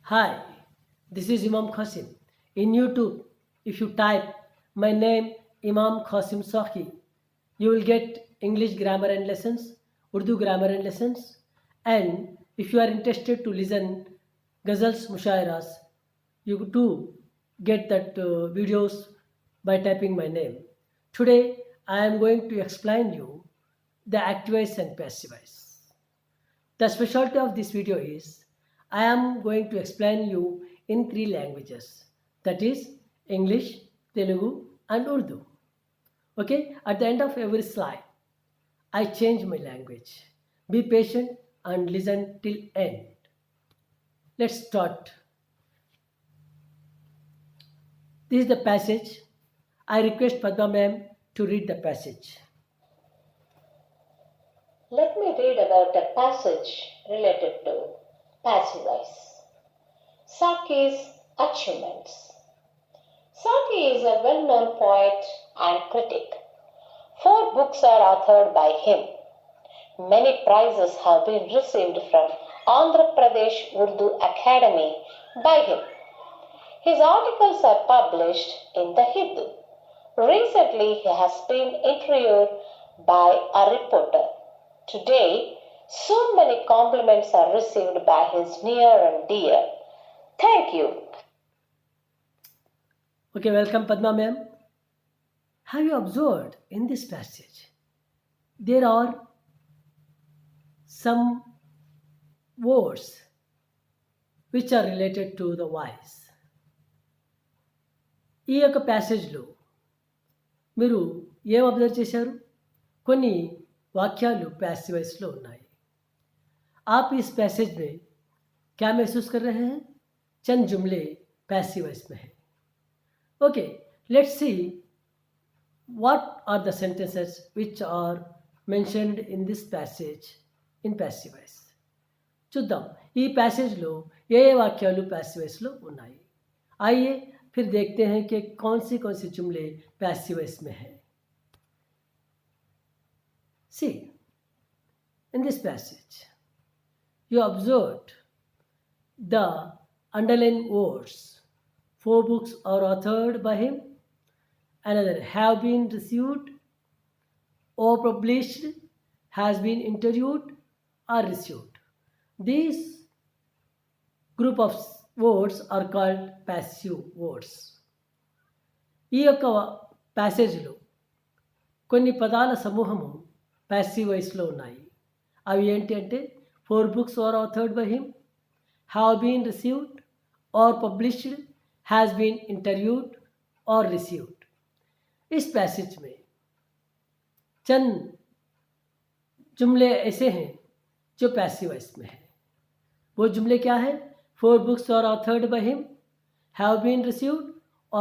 Hi, this is Imam QASIM. In YouTube, if you type my name Imam QASIM SAQI, you will get English grammar and lessons, Urdu grammar and lessons, and if you are interested to listen ghazals, mushairas, you too get that videos by typing my name. Today, I am going to explain you the active voice and passive voice. The specialty of this video is I am going to explain you in three languages, that is English, Telugu and Urdu. Okay, at the end of every slide, I change my language. Be patient and listen till end. Let's start. This is the passage. I request Padma ma'am to read the passage. Let me read about a passage related to passive voice. SAQI's achievements. SAQI is a well-known poet and critic. 4 books are authored by him. Many prizes have been received from Andhra Pradesh Urdu Academy by him. His articles are published in the Hindu. Recently, he has been interviewed by a reporter. Today, so many compliments are received by his near and dear. Thank you. Okay, welcome Padma ma'am. Have you observed in this passage? There are some words which are related to the voice. ఈ యొక్క ప్యాసేజ్లో మీరు ఏం observe చేశారు? కొన్ని वाक्यालु passive voice लो ఉన్నాయి. आप इस passage में क्या महसूस कर रहे हैं? चंद जुमले पैसिव वॉइस में हैं. Okay, let's C what are the sentences which are mentioned in this passage in passive voice. చూద్దాం ఈ पैसेजలో ఏ ఏ వాక్యాలు पैसिव वॉइस లో ఉన్నాయి. आइए फिर देखते हैं कि कौन सी जुमले पैसिव वॉइस में हैं. See, in this passage, you observed the underlined words. 4 books are authored by him. Another have been received or published, has been interviewed or received. These group of words are called passive words. ఈ యొక్క ప్యాసేజ్లో కొన్ని పదాల సమూహము passive వాయిస్లో ఉన్నాయి. అవి ఏంటి అంటే 4 books are authored by him, have been received or published, has been interviewed or received. इस पैसेज में चंद जुमले ऐसे हैं जो पैसिव वॉइस में हैं. वो जुमले क्या है? 4 books are authored by him, have been received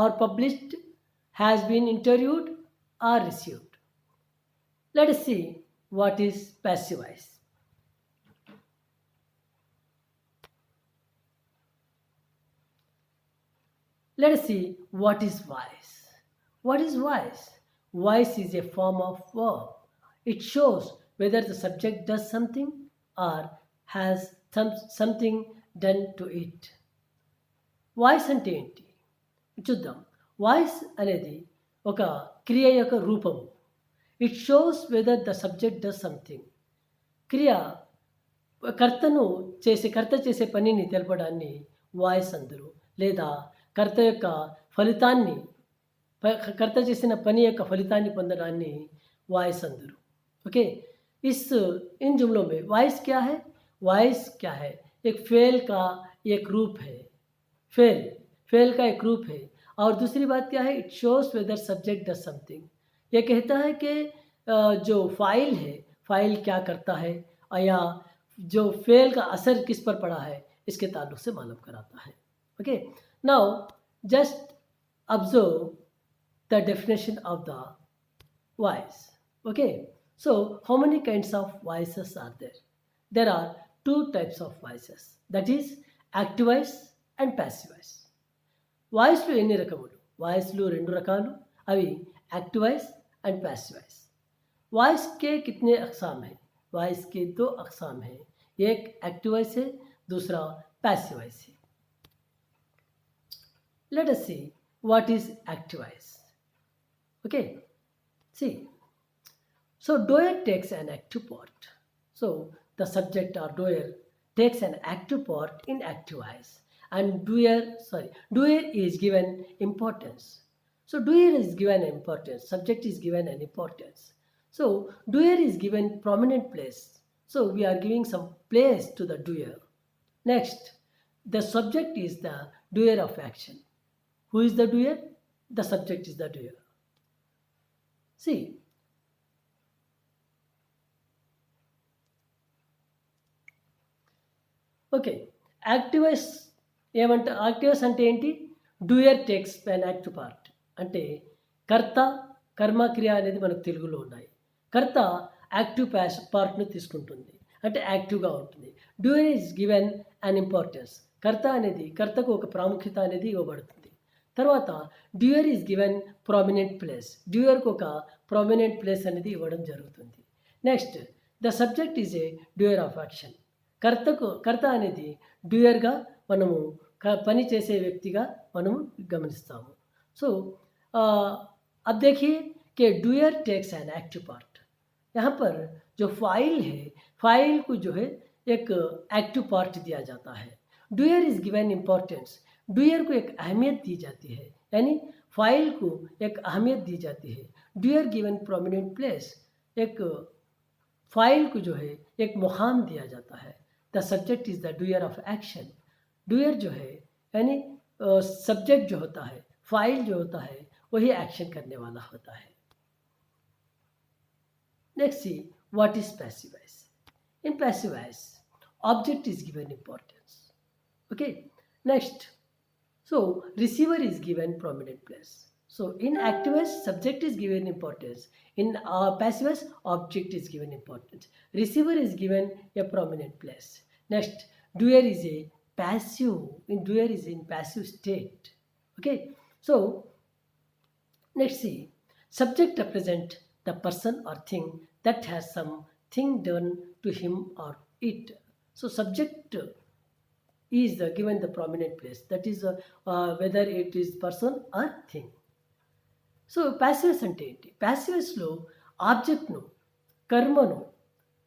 or published, has been interviewed or received. Let us see what is passive voice. Let us see what is voice. What is voice? Voice is a form of verb. It shows whether the subject does something or has something done to it. Voice అంటే ఏంటి చూద్దాం. Voice అనేది ఒక క్రియ యొక్క రూపము. It shows whether the subject does something. క్రియ కర్త చేసే పనిని తెలపడాన్ని వాయిస్ అందరు, లేదా కర్త చేసిన పని యొక్క ఫలితాన్ని పొందడాన్ని వాయిస్ అందరు. ओके, इस इन जुमलों में वॉइस क्या है? वॉइस क्या है? एक फेल का एक रूप है. फेल का एक रूप है. और दूसरी बात क्या है? It shows whether subject does something. ये कहता है कि जो फाइल है, फाइल क्या करता है, या जो फेल का असर किस पर पड़ा है, इसके ताल्लुक से मालूम कराता है. Okay, now just observe the definition of the voice. Okay, so how many kinds of voices are there? There are 2 types of voices, that is active voice and passive voice. Voice లో ఎన్ని రకములు? Voice లో 2 రకాలు. అవి active voice and passive voice. Voice के कितने अक़साम हैं? Voice के 2 अक़साम हैं. एक एक्टिव वॉइस है, दूसरा पैसिव वॉइस है. Let us see what is active voice. Okay, see. So doer takes an active part. So the subject or doer takes an active part in active voice, and doer is given importance. So doer is given importance. Subject is given an importance. So doer is given prominent place. So we are giving some place to the doer. Next, the subject is the doer of action. Who is the doer? The subject is the doer. See, okay. Active voice active voice అంటే ఏంటి? Doer takes an active part. అంటే కర్త, కర్మ, క్రియ అనేది మనకు తెలుగులో ఉన్నాయి. కర్త యాక్టివ్ పార్ట్‌ని తీసుకుంటుంది. అంటే యాక్టివ్‌గా ఉంటుంది. Doer is given an importance. కర్తకు ఒక ప్రాముఖ్యత అనేది ఇవ్వబడుతుంది. తర్వాత doer is given prominent place. డ్యూయర్‌కి ఒక ప్రామినెంట్ ప్లేస్ అనేది ఇవ్వడం జరుగుతుంది. Next the subject is a doer of action. కర్త అనేది డ్యూయర్గా మనము పని చేసే వ్యక్తిగా మనము గమనిస్తాము. సో अब देखिए कि डूयर टेक्स एन एक्टिव पार्ट. यहाँ पर जो फाइल है, फाइल को जो है एक एक्टिव पार्ट दिया जाता है. डूयर इज गिवन इम्पोर्टेंस. डूयर को एक अहमियत दी जाती है, यानी फाइल को एक अहमियत दी जाती है. Doer given prominent place. एक फाइल को जो है एक मुकाम दिया जाता है. The subject is the doer of action. Doer जो है यानी सब्जेक्ट जो होता है, फाइल जो होता है, वही एक्शन करने वाला होता है. Next see what is passive voice. In passive voice object is given importance. Okay. Next, so receiver is given prominent place. So in active voice subject is given importance. In passive voice object is given importance. Receiver is given a prominent place. Next, doer is a passive. Doer is in passive state. Okay. So next see, subject represent the person or thing that has something done to him or it. So subject is given the prominent place, that is whether it is person or thing. So passives అంటే ఏంటి? ప్యాసివ్స్లో ఆబ్జెక్ట్ను, కర్మను,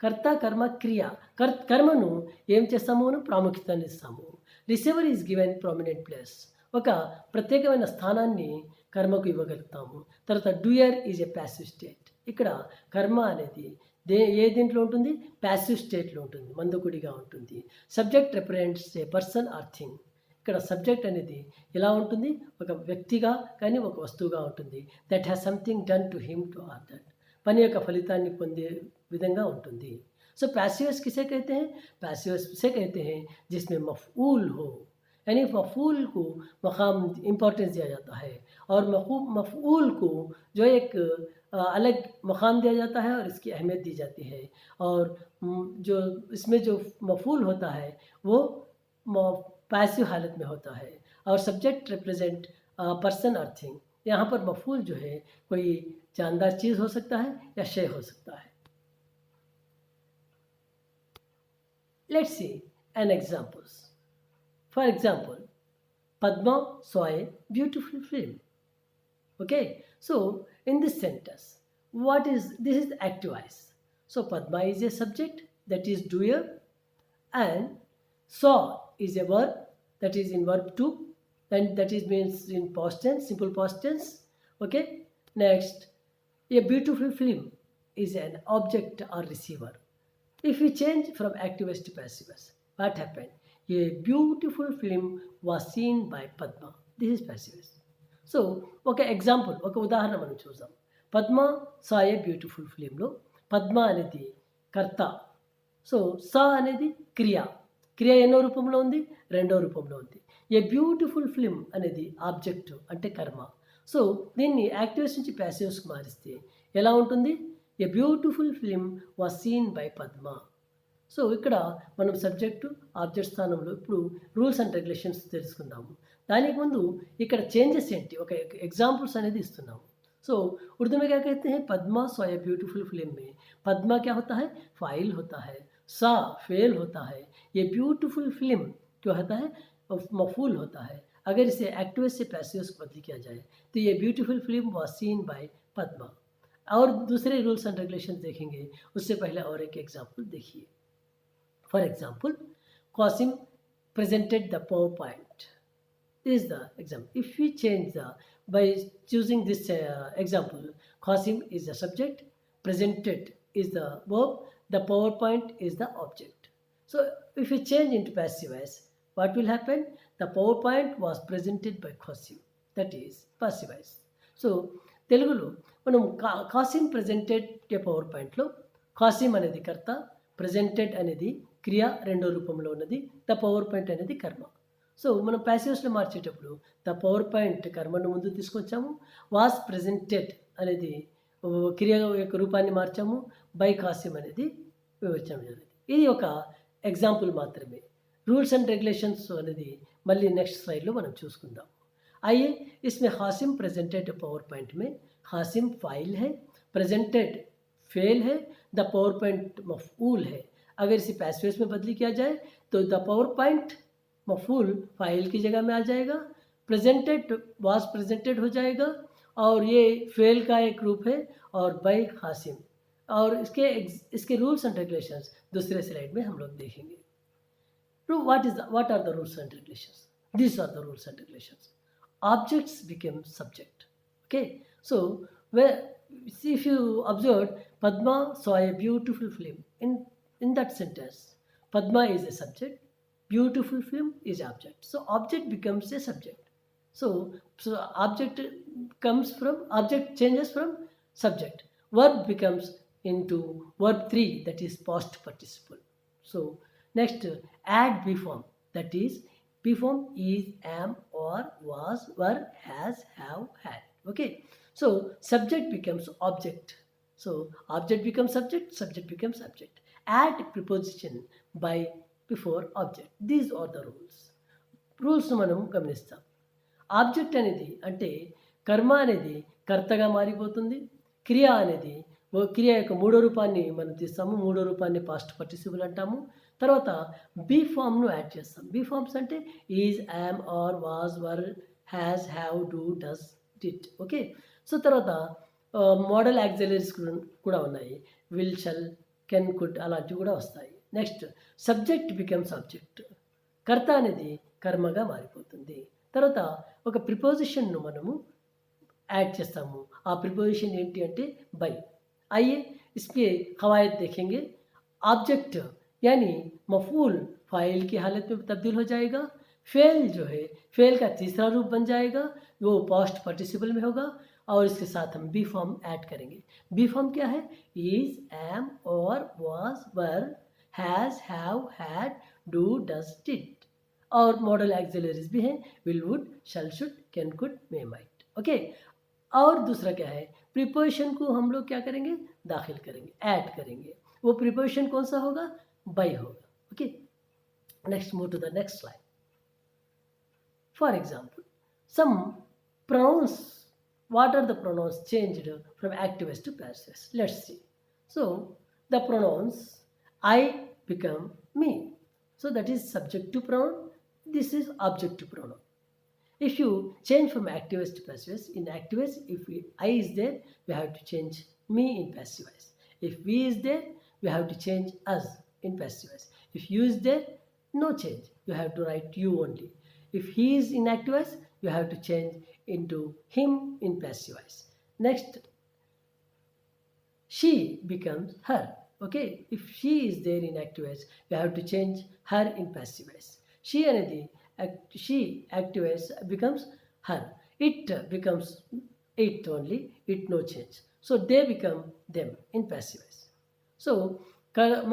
కర్త, కర్మ, క్రియ, కర్మను ఏం చేస్తాము? మనం ప్రాముఖ్యతని ఇస్తాము. Receiver is given prominent place. ఒక ప్రత్యేకమైన స్థానాన్ని కర్మకు ఇవ్వగలుగుతాము. తర్వాత doer is a passive state. ఇక్కడ కర్మ అనేది ఏ దీంట్లో ఉంటుంది? ప్యాసివ్ స్టేట్లో ఉంటుంది, మందకుడిగా ఉంటుంది. Subject represents a person or thing. ఇక్కడ సబ్జెక్ట్ అనేది ఎలా ఉంటుంది? ఒక వ్యక్తిగా కానీ ఒక వస్తువుగా ఉంటుంది. That has something done to him to or that. పని యొక్క ఫలితాన్ని పొందే విధంగా ఉంటుంది. సో पैसिव्स किसे कहते हैं? पैसिव्स से कहते हैं जिसमें मफ़ऊल हो, यानी मफ़ऊल को मकाम इम्पोर्टेंस दिया जाता है और मफ़ऊल को जो एक अलग मकाम दिया जाता है और इसकी अहमियत दी जाती है. और जो इसमें जो मफ़ऊल होता है वो पैसिव हालत में होता है. और सब्जेक्ट रिप्रेजेंट पर्सन और थिंग. यहाँ पर मफ़ऊल जो है कोई जानदार चीज़ हो सकता है या शय हो सकता है. Let's see an examples. For example, Padma saw a beautiful film. Okay, so in this sentence, this is the active voice. So Padma is a subject, that is doer, and saw is a verb, that is in verb 2, and that is means in past tense, simple past tense. Okay, next, a beautiful film is an object or receiver. If we change from active voice to passive voice, what happened? A beautiful film was seen by Padma. This is passive voice. So, okay, example, ఒక ఉదాహరణ మనం చూద్దాం. పద్మ సా a beautiful ఫిలింలో పద్మ అనేది కర్త. So సా అనేది క్రియ. క్రియ ఎన్నో రూపంలో ఉంది? రెండో రూపంలో ఉంది. ఏ బ్యూటిఫుల్ ఫిలిం అనేది ఆబ్జెక్ట్ అంటే కర్మ. సో దీన్ని యాక్టివ్స్ నుంచి ప్యాసివ్స్కి మారిస్తే ఎలా ఉంటుంది? A beautiful film was scene by Padma. So ఇక్కడ మనం సబ్జెక్టు ఆబ్జెక్ట్ స్థానంలో ఇప్పుడు రూల్స్ అండ్ రెగ్యులేషన్స్ తెలుసుకుందాము. దానికి ముందు ఇక్కడ చేంజెస్ ఏంటి, ఒక एग्जाम्पल्स అనేది ఇస్తున్నాము. सो उर्दू में क्या कहते हैं? Padma saw a beautiful film में पद्मा क्या होता है? फाइल होता है. सा फेल होता है. ये ब्यूटीफुल फिल्म क्या होता है? मफूल होता है. अगर इसे एक्टिवस से पैसिवस को बदली किया जाए तो ये beautiful film was seen by Padma. और दूसरे रूल्स एंड रेगुलेशन देखेंगे, उससे पहले और एक एग्जाम्पल देखिए। For example, QASIM presented the PowerPoint. This is the example. If we change by choosing this example, QASIM is the subject, presented is the verb, the PowerPoint is the object. So if we change into passive voice, what will happen? The PowerPoint was presented by QASIM, that is passive voice. So తెలుగులో మనం QASIM presented ఏ PowerPointలో QASIM అనేది కర్త, presented అనేది క్రియ రెండో రూపంలో ఉన్నది, the PowerPoint అనేది కర్మ. సో మనం ప్యాసివ్స్లో మార్చేటప్పుడు ద PowerPoint కర్మను ముందు తీసుకొచ్చాము, వాస్ ప్రెజెంటెడ్ అనేది క్రియ యొక్క రూపాన్ని మార్చాము, బై QASIM అనేది వివరించడం జరిగింది. ఇది ఒక ఎగ్జాంపుల్ మాత్రమే. रूल्स एंड रेगुलेशंस అనేది మళ్ళీ నెక్స్ట్ స్లైడ్లో మనం చూసుకుందాం. आइए इसमें QASIM प्रेजेंटेड पावर पॉइंट में QASIM फाइल है, प्रेजेंटेड फेल है, द पावर पॉइंट मफूल है. अगर इसे पैसिव में बदली किया जाए तो द पावर पॉइंट मफूल फाइल की जगह में आ जाएगा, प्रेजेंटेड वाज प्रेजेंटेड हो जाएगा, और ये फेल का एक रूप है, और बाय QASIM. और इसके रूल्स एंड रेगुलेशंस दूसरे स्लाइड में हम लोग देखेंगे. So what are the rules and regulations? These are the rules and regulations. Objects become subject. Okay, so if you observed, Padma saw a beautiful film. In that sentence, Padma is a subject, beautiful film is object. So object becomes a subject. So object changes from subject. Verb becomes into verb 3, that is past participle. So next, add be form, that is be form is, am, or, was, were, has, have, had. Okay, so subject becomes object. So object becomes subject, subject becomes object. Add preposition by before object. These are the rules మనం గమనిస్తాం. Object అనేది అంటే కర్మ అనేది కర్తగా మారిపోతుంది, క్రియ అనేది క్రియ యొక్క మూడో రూపాన్ని మనం తీస్తాము, మూడో రూపాన్ని పాస్ట్ పార్టిసిపుల్ అంటాము. తర్వాత బీ ఫామ్ను యాడ్ చేస్తాం. బీ ఫామ్స్ అంటే is, am, are, was, were, has, have, do, does, did. Okay, so తర్వాత మోడల్ యాక్సిలరీస్ కూడా ఉన్నాయి, విల్, షల్, కెన్, కుడ్ అలాంటివి కూడా వస్తాయి. నెక్స్ట్, సబ్జెక్ట్ బికమ్స్ ఆబ్జెక్ట్, కర్త అనేది కర్మగా మారిపోతుంది. తర్వాత ఒక ప్రిపోజిషన్ను మనము యాడ్ చేస్తాము. ఆ ప్రిపోజిషన్ ఏంటి అంటే బై. आइए इसके कवायद देखेंगे. ऑब्जेक्ट यानी मफूल फाइल की हालत में तब्दील हो जाएगा. फेल जो है फेल का तीसरा रूप बन जाएगा, वो पास्ट पार्टिसिपल में होगा, और इसके साथ हम बी फॉर्म ऐड करेंगे. बी फॉर्म क्या है? इज, एम, और, was, were, has, have, had, do, does, did. और मॉडल एक्सिलरीज भी हैं, will, would, shall, should, can, could, may, might. Okay, और दूसरा क्या है? प्रीपोजिशन को हम लोग क्या करेंगे? दाखिल करेंगे, ऐड करेंगे. वो प्रीपोजिशन कौन सा होगा? बाई होगा. Okay, next move to the next slide. For example, some pronouns. What are the pronouns changed from active voice to passive voice? Let's see. So the pronouns I become me. So that is subjective pronoun. This is objective pronoun. If you change from active voice to passive voice, in active voice, if I is there, we have to change me in passive voice. If we is there, we have to change us in passive voice. If you is there, no change. You have to write you only. If he is in active voice, you have to change into him in passive voice. Next, she becomes her. Okay, if she is there in active voice, you have to change her in passive voice. She అనేది she active voice becomes her. It becomes it only, it no change. So they become them in passive voice. So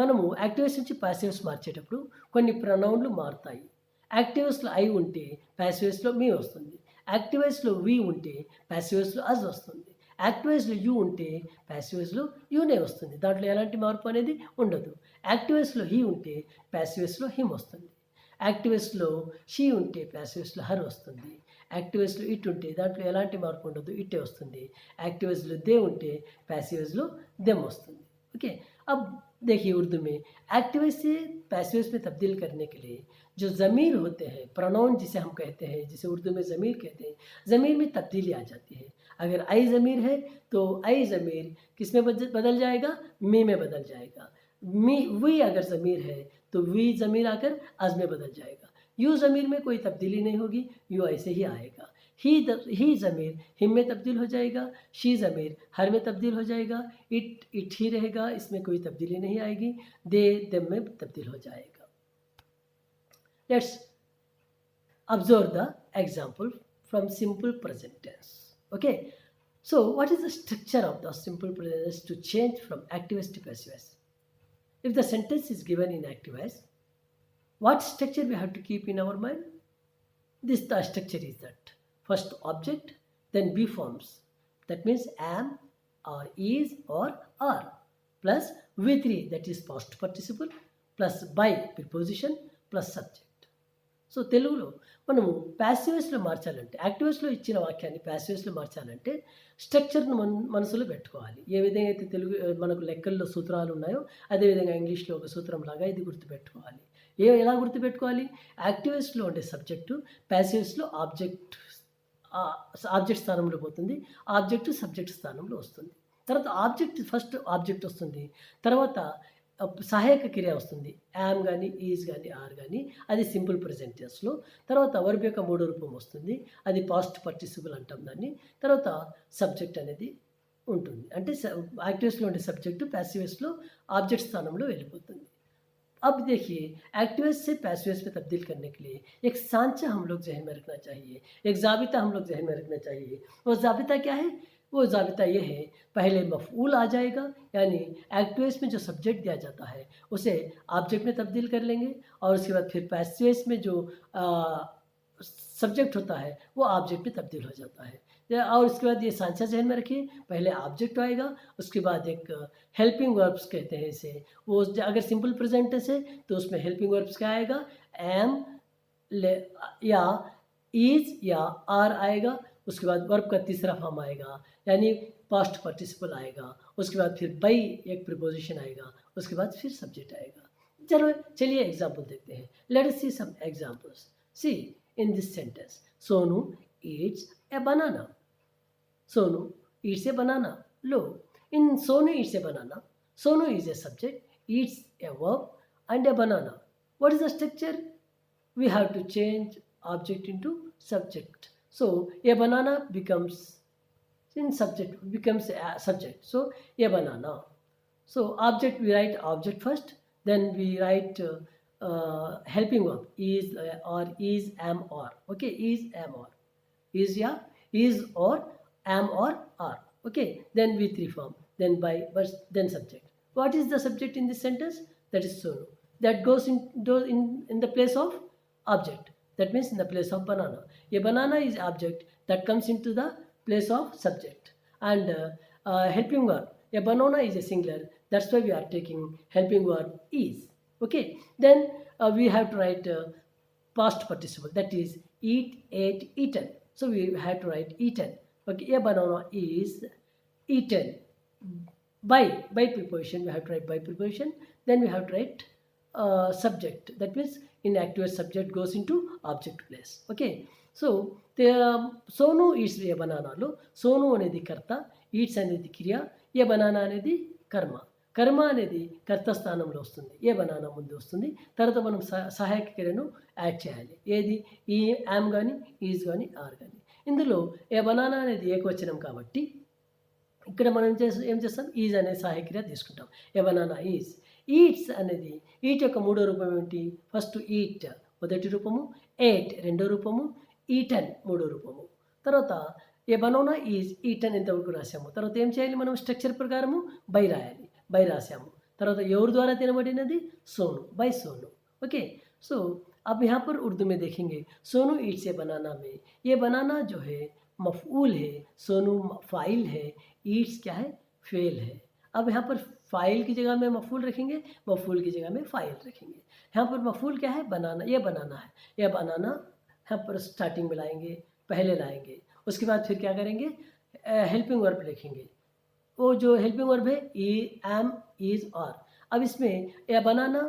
మనము actives నుంచి ప్యాసివ్స్ మార్చేటప్పుడు కొన్ని ప్రొనౌన్లు మారుతాయి. యాక్టివ్స్లో I ఉంటే ప్యాసివ్స్లో మీ వస్తుంది, యాక్టివ్స్లో వి ఉంటే ప్యాసివ్స్లో అజ్ వస్తుంది, యాక్టివ్స్లో you ఉంటే ప్యాసివ్స్లో యూనే వస్తుంది. దాంట్లో ఎలాంటి మార్పు అనేది ఉండదు. యాక్టివ్స్లో హీ ఉంటే ప్యాసివ్స్లో హిమ్ వస్తుంది, యాక్టివ్స్లో షీ ఉంటే ప్యాసివ్స్లో హర్ వస్తుంది, యాక్టివ్స్లో ఇట్ ఉంటే దాంట్లో ఎలాంటి మార్పు ఉండదు, ఇట్టే వస్తుంది. యాక్టివ్స్లో దే ఉంటే ప్యాసివ్స్లో దెమ్ వస్తుంది. ओके। अब देखिए उर्दू में एक्टिव से पैसिव में तब्दील करने के लिए जो ज़मीर होते हैं, प्रोनाउन जिसे हम कहते हैं, जिसे उर्दू में ज़मीर कहते हैं, ज़मीर में तब्दीली आ जाती है। अगर आई ज़मीर है तो आई ज़मीर किस में बदल जाएगा? मी में बदल जाएगा। मी वी अगर ज़मीर है तो वी ज़मीर आकर अज़ में बदल जाएगा। यू ज़मीर में कोई तब्दीली नहीं होगी, यू ऐसे ही आएगा। ही ज़मीर हिम में तब्दील हो जाएगा, शी ज़मीर हर में तब्दील हो जाएगा, इट ही रहेगा, इसमें कोई तब्दीली नहीं आएगी, दे देम में तब्दील हो जाएगा। Let's observe the example from simple present tense. Okay, so what is the structure of the simple present tense to change from active voice to passive voice? If the sentence is given in active voice, what structure we have to keep in our mind? This the structure is that first object, then be forms, that means am or is or are, plus v3 that is past participle, plus by preposition, plus subject. So తెలుగులో మనము ప్యాసివ్స్లో మార్చాలంటే, యాక్టివ్స్లో ఇచ్చిన వాక్యాన్ని ప్యాసివ్స్లో మార్చాలంటే స్ట్రక్చర్ను మనసులో పెట్టుకోవాలి. ఏ విధంగా అయితే తెలుగు మనకు లెక్కల్లో సూత్రాలు ఉన్నాయో అదేవిధంగా ఇంగ్లీష్లో ఒక సూత్రం లాగా ఇది గుర్తుపెట్టుకోవాలి. ఎలా గుర్తుపెట్టుకోవాలి? యాక్టివ్స్లో ఉండే సబ్జెక్టు ప్యాసివ్స్లో ఆబ్జెక్ట్ స్థానంలో పోతుంది, ఆబ్జెక్టు సబ్జెక్ట్ స్థానంలో వస్తుంది. తర్వాత ఆబ్జెక్ట్ ఫస్ట్ ఆబ్జెక్ట్ వస్తుంది, తర్వాత సహాయక క్రియ వస్తుంది, యామ్ కానీ ఈజ్ కానీ ఆర్ కానీ, అది సింపుల్ ప్రెజెంట్ టెన్స్లో. తర్వాత వర్బ్ యొక్క మూడో రూపం వస్తుంది, అది పాస్ట్ పార్టిసిపుల్ అంటాం దాన్ని. తర్వాత సబ్జెక్ట్ అనేది ఉంటుంది, అంటే యాక్టివ్స్లో ఉండే సబ్జెక్టు ప్యాసివ్స్లో ఆబ్జెక్ట్ స్థానంలో వెళ్ళిపోతుంది. अब देखिए एक्टिव्स से पैसिव्स में तब्दील करने के लिए एक सांचा हम लोग जहन में रखना चाहिए, एक ज़ाबिता हम लोग जहन में रखना चाहिए। वो ज़ाबिता क्या है? वो ज़ाबिता ये है, पहले मफ़ऊल आ जाएगा, यानी एक्टिव्स में जो सब्जेक्ट दिया जाता है उसे ऑब्जेक्ट में तब्दील कर लेंगे, और उसके बाद फिर पैसिव्स में जो सब्जेक्ट होता है वो ऑब्जेक्ट में तब्दील हो जाता है। और उसके बाद ये सांचा जहन में रखिए, पहले ऑब्जेक्ट आएगा, उसके बाद एक हेल्पिंग वर्ब्स कहते हैं इसे, वो अगर सिंपल प्रेजेंट टेंस है तो उसमें हेल्पिंग वर्ब्स क्या आएगा? एम या इज या आर आएगा, उसके बाद वर्ब का तीसरा फॉर्म आएगा यानी पास्ट पार्टिसिपल आएगा, उसके बाद फिर बाई एक प्रीपोजिशन आएगा, उसके बाद फिर सब्जेक्ट आएगा। चलिए एग्जाम्पल देखते हैं। Let us see some examples. See in this sentence, Sonu eats a banana. Sonu eats a banana. Lo, in Sonu eats a banana, Sonu is a subject, eats a verb, and a banana. What is the structure? We have to change object into subject. So a banana becomes in subject, becomes a subject. So a banana. So object, we write object first, then we write helping verb is or is, am, or. Okay, is, am, or. Is, yeah, is, or am or are. Okay, then V3 form, then by, but then subject. What is the subject in this sentence? That is Sonu. That goes in the place of object. That means in the place of banana. A banana is object that comes into the place of subject. And helping verb. A banana is a singular. That's why we are taking helping verb is. Okay, then we have to write past participle. That is eat, ate, eaten. So we have to write eaten. Okay, a banana is eaten by preposition. We have to write by preposition. Then we have to write subject. That means in active subject goes into object place. Okay, so the Sonu eats a banana. Lo Sonu anedi karta, eats anedi kriya, a banana anedi karma. కర్మ అనేది కర్త స్థానంలో వస్తుంది, ఏ banana ముందు వస్తుంది, తర్వాత మనం సహాయక క్రియను యాడ్ చేయాలి. ఏది? ఈ యామ్ కానీ ఈజ్ కానీ ఆర్ కానీ. ఇందులో ఏ బనానా అనేది ఏకవచనం కాబట్టి ఇక్కడ మనం ఏం చేస్తాం? ఈజ్ అనే సహాయక్రియ తీసుకుంటాం. ఏ బనానా ఈజ్. ఈట్స్ అనేది ఈట్ యొక్క మూడో రూపం ఏమిటి? ఫస్ట్ ఈట్ మొదటి రూపము, ఏట్ రెండో రూపము, ఈటన్ మూడో రూపము. తర్వాత ఏ బనానా ఈజ్ ఈటన్ ఇంతవరకు రాసాము. తర్వాత ఏం చేయాలి? మనం స్ట్రక్చర్ ప్రకారము బై రాయాలి. బై రాసాము. తర్వాత ఎవరి ద్వారా తినబడినది? सोनू, बाय सोनू. ओके, सो अब यहाँ पर उर्दू में देखेंगे सोनू ईट्स ए बनाना में ये बनाना जो है मफऊल है, सोनू फ़ाइल है, ईट्स क्या है? फ़ेल है. अब यहाँ पर फ़ाइल की जगह में मफऊल रखेंगे, मफऊल की जगह में फ़ाइल रखेंगे. यहाँ पर मफऊल क्या है? बनाना. ये बनाना है. यह बनाना यहाँ पर स्टार्टिंग में लाएंगे, पहले लाएंगे. उसके बाद फिर क्या करेंगे? हेल्पिंग वर्ब लिखेंगे. वो जो हेल्पिंग वर्ब है एम, इज, आर। अब इसमें ए बनाना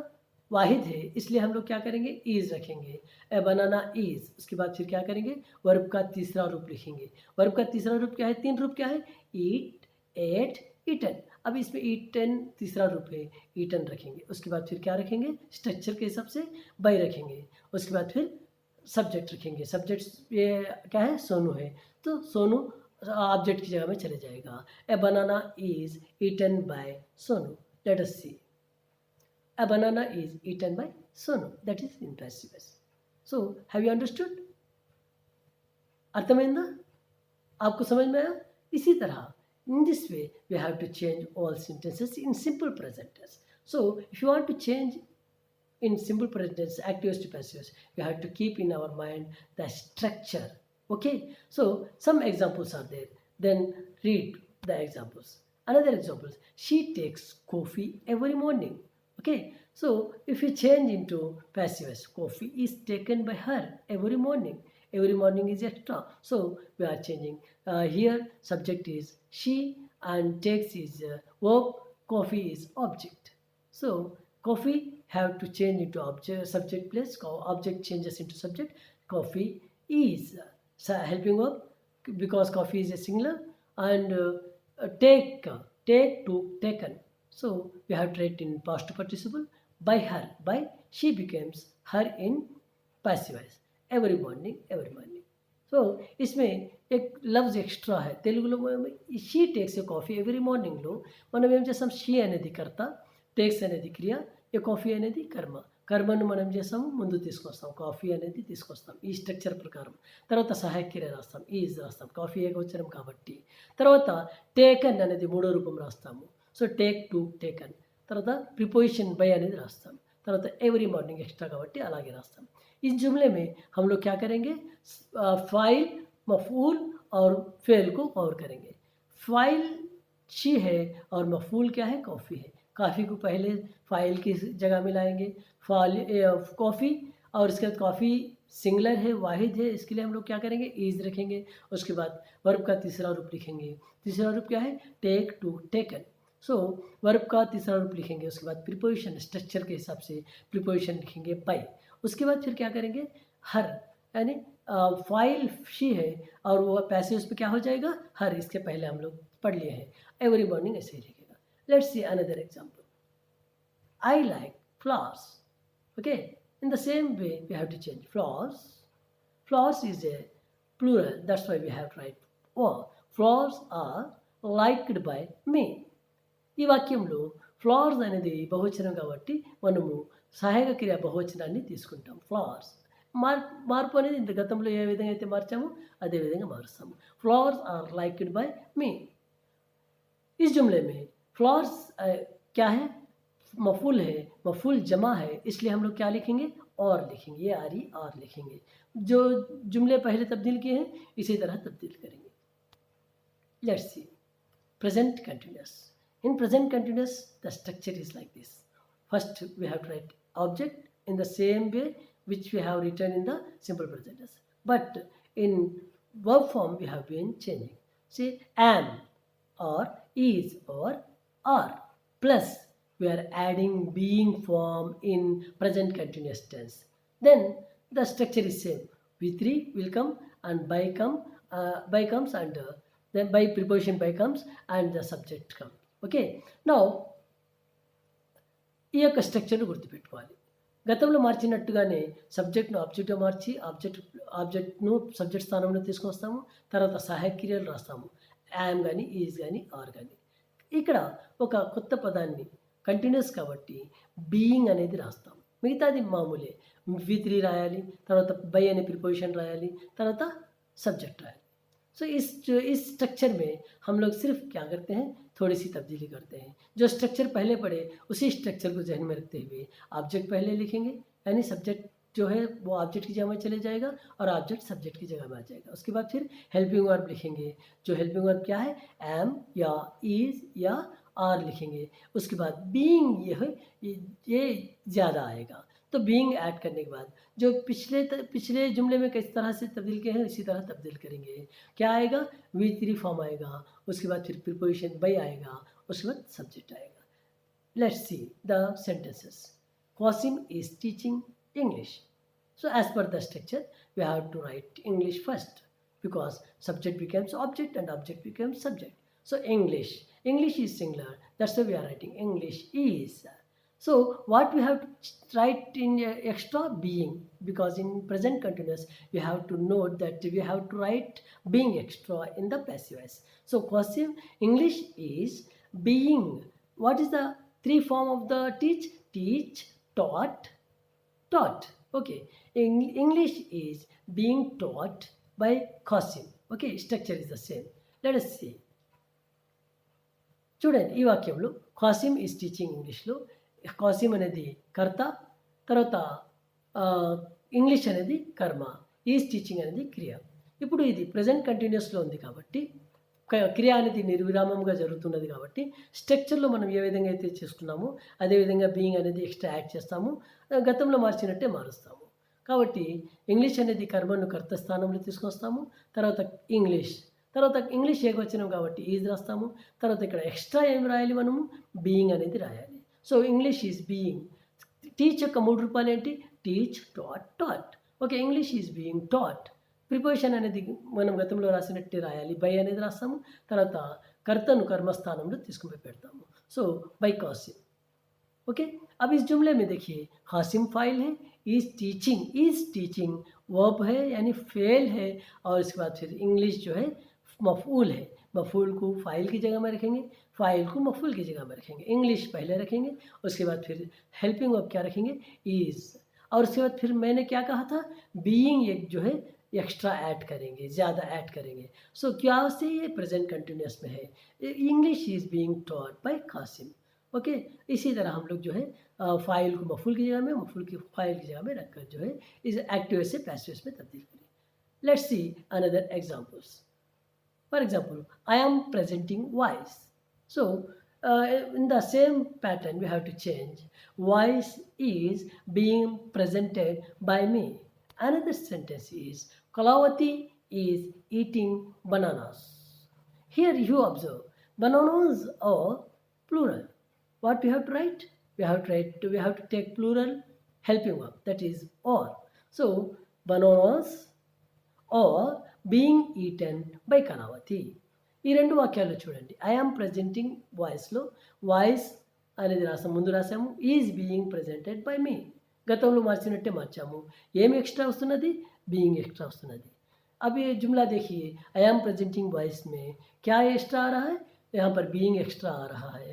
वाहिद है, इसलिए हम लोग क्या करेंगे, इज रखेंगे। ए बनाना इज, उसके बाद फिर क्या करेंगे, वर्ब का तीसरा रूप लिखेंगे। वर्ब का तीसरा रूप क्या है, 3 रूप क्या है, ईट, एट, ईटन। अब इसमें ईटन तीसरा रूप है, ईटन रखेंगे। उसके बाद फिर क्या रखेंगे, स्ट्रक्चर के हिसाब से बाई रखेंगे। उसके बाद फिर सब्जेक्ट रखेंगे। सब्जेक्ट ये क्या है, सोनू है, तो सोनू ऑब्जेक्ट की जगह में चले जाएगा। A banana is eaten by Sonu. Let us see, a banana is eaten by Sonu. That is in passive voice. So, have you understood? अर्थमैंदा, आपको समझ में आया? इसी तरह in this way we have to change all sentences in simple present tense. So, if you want to change in simple present tense, active voice to passive voice, you have to keep in our mind the structure. Okay? So, some examples are there. Then read the examples. Another example: she takes coffee every morning. Okay, so if we change into passive voice, coffee is taken by her every morning. Every morning is extra, so we are changing. Here subject is she and takes is verb, coffee is object. So coffee have to change into object, subject place, object changes into subject. Coffee is helping verb because coffee is a singular, and take, took, taken. So we have to write in past participle by her. By she becomes her in passive voice. Every morning, every morning. So इसमें एक लफ्ज extra है తెలుగులో she takes a coffee every మార్నింగ్లో మనం ఏం చేస్తాం, she అనేది కర్త, టేక్స్ అనేది క్రియ, ఏ కాఫీ అనేది కర్మ. కర్మను మనం చేస్తాము ముందు తీసుకొస్తాం, కాఫీ అనేది తీసుకొస్తాం ఈ స్ట్రక్చర్ ప్రకారం. తర్వాత సహాయక క్రియ రాస్తాం, ఈజ్ రాస్తాం, కాఫీ ఏకవచనం కాబట్టి. తర్వాత టేకన్ అనేది మూడో రూపం రాస్తాము. So take, to, taken. తర్వాత प्रीपोजिशन बाय అనేది రాస్తాం. తర్వాత एवरी मॉर्निंग एक्स्ट्रा కాబట్టి అలాగే రాస్తాం. इस जुमले में हम लोग क्या करेंगे, फ़ाइल, मफ़ूल और फ़ेल को कवर करेंगे. फ़ाइल शी है और मफ़ूल क्या है, कॉफ़ी है. काफ़ी को पहले फ़ाइल की जगह में लाएंगे, कॉफ़ी, और इसके बाद कॉफ़ी सिंगुलर है, वाहिद है, इसके लिए हम लोग क्या करेंगे, इज़ रखेंगे. उसके बाद वर्ब का तीसरा रूप लिखेंगे. तीसरा रूप क्या है, take, took, taken. So verb का तीसरा रूप लिखेंगे. उसके बाद प्रीपोजिशन स्ट्रक्चर के हिसाब से प्रीपोजिशन लिखेंगे बाय. उसके बाद फिर क्या करेंगे, हर, यानी फाइल शी है और वो पैसेज पे क्या हो जाएगा, हर. इसके पहले हम लोग पढ़ लिए हैं. एवरी मॉर्निंग ऐसे ही लिखेगा. Let's see another example. I like flowers. Okay, in the same way we have to change flowers. Flowers is a plural, that's why we have to write flowers are liked by me. ఈ వాక్యంలో flowers అనేది బహువచనం కాబట్టి మనము సహాయక క్రియ బహువచనాన్ని తీసుకుంటాం. Flowers మార్పు అనేది ఇంత గతంలో ఏ విధంగా అయితే మార్చామో అదే విధంగా మారుస్తాము. ఫ్లవర్స్ ఆర్ लाइक्ड बाय मी. इस जुमले में फ्लवर्स क्या है, मफूल है, मफूल जमा है, इसलिए हम लोग क्या लिखेंगे, और लिखेंगे, ये आरी और लिखेंगे. जो जुमले पहले तब्दील किए हैं इसी तरह तब्दील करेंगे. Let's see present continuous. In present continuous, the structure is like this. First, we have to write object in the same way which we have written in the simple present tense. But in verb form, we have been changing. See, am or is or are. Plus, we are adding being form in present continuous tense. Then, the structure is same. V3 will come and by comes and then by preposition by comes and the subject comes. Okay, now ఈ యొక్క స్ట్రక్చర్ను గుర్తుపెట్టుకోవాలి. గతంలో మార్చినట్టుగానే సబ్జెక్ట్ను ఆబ్జెక్ట్గా మార్చి ఆబ్జెక్ట్ను subject స్థానంలో తీసుకొస్తాము. తర్వాత సహాయక క్రియలు రాస్తాము, యామ్ కానీ, ఈజ్ కానీ, ఆర్ కానీ. ఇక్కడ ఒక కొత్త పదాన్ని కంటిన్యూస్ కాబట్టి బీయింగ్ అనేది రాస్తాం. మిగతాది మామూలే, V3 రాయాలి, తర్వాత బై అనే ప్రిపోజిషన్ రాయాలి, తర్వాత సబ్జెక్ట్ రాయాలి. सो इस स्ट्रक्चर में हम लोग सिर्फ क्या करते हैं, थोड़ी सी तब्दीली करते हैं. जो स्ट्रक्चर पहले पढ़े उसी स्ट्रक्चर को जहन में रखते हुए ऑब्जेक्ट पहले लिखेंगे, यानी सब्जेक्ट जो है वो ऑब्जेक्ट की जगह में चले जाएगा और ऑब्जेक्ट सब्जेक्ट की जगह में आ जाएगा. उसके बाद फिर हेल्पिंग वर्ब लिखेंगे. जो हेल्पिंग वर्ब क्या है, एम या इज या आर लिखेंगे. उसके बाद बीइंग ये ज़्यादा आएगा, तो बीइंग ऐड करने के बाद जो पिछले जुमले में किस तरह से तब्दील किए हैं इसी तरह तब्दील करेंगे। क्या आएगा? V3 फॉर्म आएगा, उसके बाद फिर प्रीपोजिशन बाई आएगा, उसके बाद सब्जेक्ट आएगा। Let's see the sentences. QASIM is teaching English. So as per the structure, we have to write English first because subject becomes object and object becomes subject. So English is singular. That's why we are writing English is. So what we have to write in extra? Being, because in present continuous we have to note that we have to write being extra in the passive voice. So QASIM English is being. What is the three form of the teach? Teach, taught, taught. Okay, English is being taught by QASIM. Okay, structure is the same. Let us see. చూడండి ఈ వాక్యంలో QASIM is teaching ఇంగ్లీష్లో QASIM అనేది కర్త, తర్వాత English అనేది కర్మ, is teaching అనేది క్రియ. ఇప్పుడు ఇది ప్రజెంట్ కంటిన్యూస్లో ఉంది కాబట్టి క్రియ అనేది నిర్విరామంగా జరుగుతున్నది కాబట్టి స్ట్రక్చర్లో మనం ఏ విధంగా అయితే చేసుకున్నామో అదేవిధంగా బీయింగ్ అనేది ఎక్స్ట్రా యాడ్ చేస్తాము, గతంలో మార్చినట్టే మారుస్తాము. కాబట్టి ఇంగ్లీష్ అనేది కర్మను కర్త స్థానంలో తీసుకొస్తాము, తర్వాత ఇంగ్లీష్ ఏకవచనం కాబట్టి ఈజ్ రాస్తాము, తర్వాత ఇక్కడ ఎక్స్ట్రా ఏం రాయాలి మనము? బీయింగ్ అనేది రాయాలి. So English is being. Teach యొక్క 3 రూపాయలు ఏంటి? Teach, taught. Okay, English is being taught. Preposition అనేది మనం గతంలో రాసినట్టే రాయాలి, బై అనేది రాస్తాము, తర్వాత కర్తను కర్మస్థానంలో తీసుకుని పెడతాము. So by QASIM. ओके, अब इस जुमले में देखिए QASIM फाइल है, इज टीचिंग वर्ब है यानी फेल है, और इसके बाद फिर इंग्लिश जो है मफूल है, मफूल को फाइल की जगह में रखेंगे, फाइल को मफूल की जगह में रखेंगे, इंग्लिश पहले रखेंगे, उसके बाद फिर हेल्पिंग वर्ब क्या रखेंगे? इज, और उसके बाद फिर मैंने क्या कहा था? बीइंग एक जो है एक्स्ट्रा ऐड करेंगे, ज़्यादा ऐड करेंगे. सो क्या से ये प्रेजेंट कंटिन्यूस में है, English is being taught by QASIM. Okay, इसी तरह हम लोग जो है फाइल को मफूल की जगह में, मफूल की फाइल की जगह में रखकर जो है इस एक्टिव से पैसिव में तब्दील करें. Let's see another examples. For example, I am presenting voice. So in the same pattern we have to change. Voice is being presented by me. Another sentence is Kalavati is eating bananas. Here you observe bananas are plural. What we have to write? We have to take plural helping verb, that is or. So bananas are being eaten by Kalavati. ఈ 2 వాక్యాలు చూడండి. I am presenting వాయిస్లో voice అనేది ముందు రాసాము, is being presented by me, గతంలో మార్చినట్టే మార్చాము. ఏమి ఎక్స్ట్రా వస్తున్నది? బీయింగ్ एक्स्ट्रा वस्तुनदी. अब ये जुमला देखिए, आई एम प्रेजेंटिंग वॉइस में क्या एक्स्ट्रा आ रहा है? यहाँ पर बीइंग एक्स्ट्रा आ रहा है.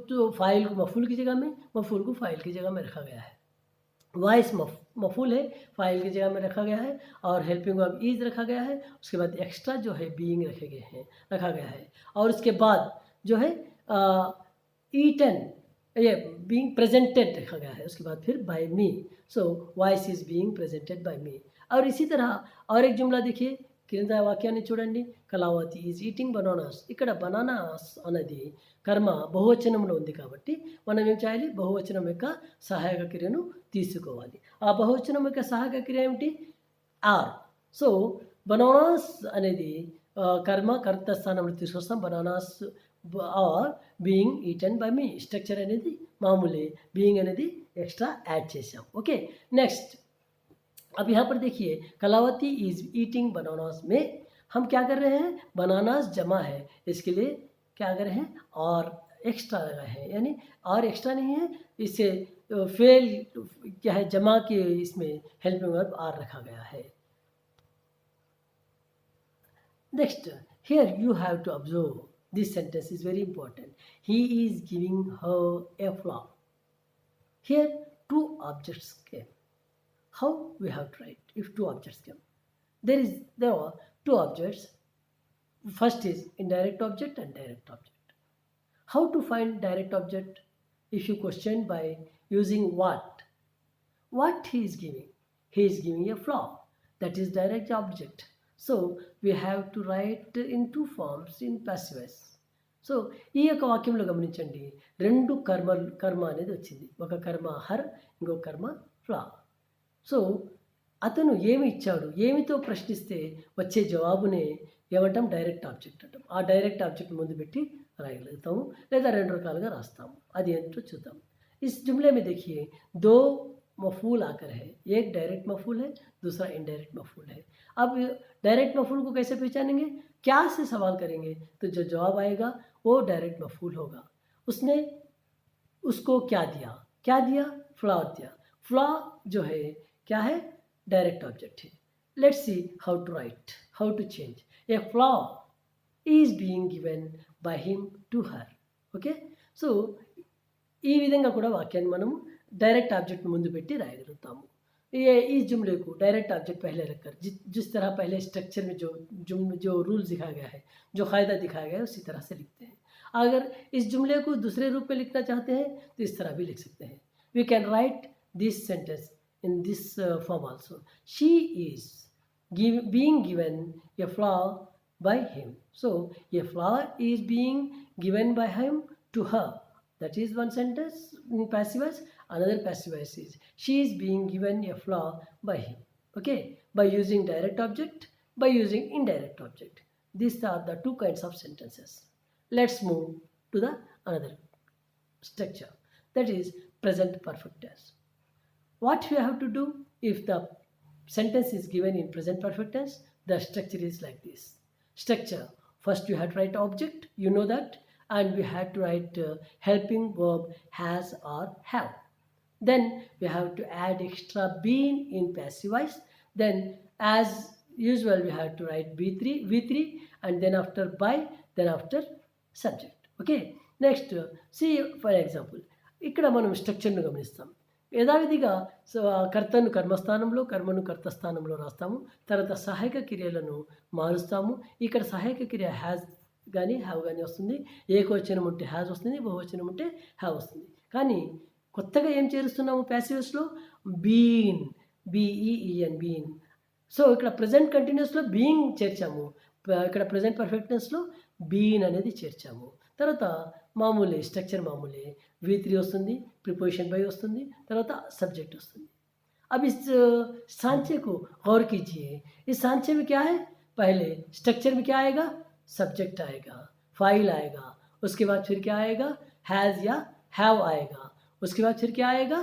तो फाइल को मफूल की जगह में, मफूल को फाइल की जगह में रखा गया है. वॉइस मफूल है, फाइल की जगह में रखा गया है, और हेल्पिंग वर्ब इज रखा गया है. उसके बाद एक्स्ट्रा जो है बीइंग रखा गया है, और उसके बाद जो है ईटन ये बीइंग प्रेजेंटेड रखा गया है. उसके बाद फिर by me. So voice is being presented by me. और इसी तरह और एक जुमला देखिए, కింద వాక్యాన్ని చూడండి. Kalavati is eating bananas. ఇక్కడ బనానాస్ అనేది కర్మ బహువచనంలో ఉంది కాబట్టి మనం ఏం చేయాలి? బహువచనం యొక్క సహాయక క్రియను తీసుకోవాలి. ఆ బహువచనం యొక్క సహాయక క్రియ ఏమిటి? ఆర్. సో బనానాస్ అనేది కర్త స్థానంలో తీసుకొస్తాం. Bananas are being eaten by me. Structure అనేది మామూలే, బీయింగ్ అనేది एक्स्ट्रा ऐड చేసాం. ఓకే, నెక్స్ట్ अब यहाँ पर देखिए कलावती इज ईटिंग बनानास में हम क्या कर रहे हैं? बनानास जमा है, इसके लिए क्या कर रहे हैं? और एक्स्ट्रा लगाए हैं, यानी और एक्स्ट्रा नहीं है, इससे फेल क्या है? जमा के इसमें हेल्पिंग वर्ब आर रखा गया है. Next, here you have to observe this sentence is very important. He is giving her a flower. Here 2 objects came. How we have to write if 2 objects come? There are 2 objects. First is indirect object and direct object. How to find direct object? If you question by using what he is giving? He is giving a flower. That is direct object. So we have to write in 2 forms in passive voice. So ఈ యొక్క వాక్యంలో గమనించండి, 2 కర్మ అనేది వచ్చింది. ఒక కర్మ her, ఇంకొక కర్మ ఫ్లా. సో అతను ఏమి ఇచ్చాడు, ఏమితో ప్రశ్నిస్తే వచ్చే జవాబునే ఏమంటాం, డైరెక్ట్ ఆబ్జెక్ట్ అంటాం. ఆ డైరెక్ట్ ఆబ్జెక్ట్ ముందు పెట్టి రాయగలుగుతాము, లేదా రెండు రకాలుగా రాస్తాము. అది ఏంటో చూద్దాం. इस जुमले में देखिए दो मफूल आकर है, एक डायरेक्ट मफूल है, दूसरा इनडायरेक्ट मफूल है. अब डायरेक्ट मफूल को कैसे पहचानेंगे, क्या से सवाल करेंगे तो जो जवाब आएगा वो डायरेक्ट मफूल होगा. उसने उसको क्या दिया, क्या दिया, फ्ला दिया. फ्ला जो है क्या है, डायरेक्ट ऑब्जेक्ट है. Let's see how to write, how to change. A फ्ला is being given by him to her. Okay, so ఈ విధంగా కూడా వాక్యాన్ని మనం डायरेक्ट ऑब्जेक्ट ముందు పెట్టి రాయగలుగుతాము. ये इस जुमले को डायरेक्ट ऑब्जेक्ट पहले रखकर जिस तरह पहले स्ट्रक्चर में जो रूल्स दिखाया गया है, जो कायदा दिखाया गया है, उसी तरह से लिखते हैं. अगर इस जुमले को दूसरे रूप में लिखना चाहते हैं तो इस तरह भी लिख सकते हैं. We can write this sentence in this form also. She is being given a flower by him. So a flower is being given by him to her. That is one sentence in passive voice. Another passive voice is she is being given a flower by him. Okay, by using direct object, by using indirect object. These are the two kinds of sentences. Let's move to the another structure, that is present perfect tense. What we have to do if the sentence is given in present perfect tense? The structure is like this. Structure: first you have to write object, you know that, and we have to write helping verb has or have. Then we have to add extra been in passive voice. Then as usual we have to write v3 and then after by, then after subject. Okay, next see for example, ఇక్కడ మనం స్ట్రక్చర్ను గమనిస్తాం. యథావిధిగా కర్తను కర్మస్థానంలో, కర్మను కర్తస్థానంలో రాస్తాము. తర్వాత సహాయక క్రియలను మారుస్తాము. ఇక్కడ సహాయక క్రియ హ్యాజ్ కానీ హ్యావ్ కానీ వస్తుంది. ఏకవచనం ఉంటే హ్యాజ్ వస్తుంది, బహువచనం ఉంటే హ్యావ్ వస్తుంది. కానీ కొత్తగా ఏం చేరుస్తున్నాము ప్యాసివ్స్లో, బీన్, బిఈఈఎన్, బీన్. సో ఇక్కడ ప్రజెంట్ కంటిన్యూస్లో బీయింగ్ చేర్చాము, ఇక్కడ ప్రజెంట్ పర్ఫెక్ట్నెస్లో బీన్ అనేది చేర్చాము. తర్వాత మామూలే స్ట్రక్చర్ మామూలే, v3 వస్తుంది, प्रीपोजिशन बाय वस्तुंदी, తర్వాత सब्जेक्ट वस्तुंदी. अब इस सांचे को गौर कीजिए. इस सांचे में क्या है, पहले स्ट्रक्चर में क्या आएगा, सब्जेक्ट आएगा, फाइल आएगा, उसके बाद फिर क्या आएगा, हैज़ या हैव आएगा, उसके बाद फिर क्या आएगा,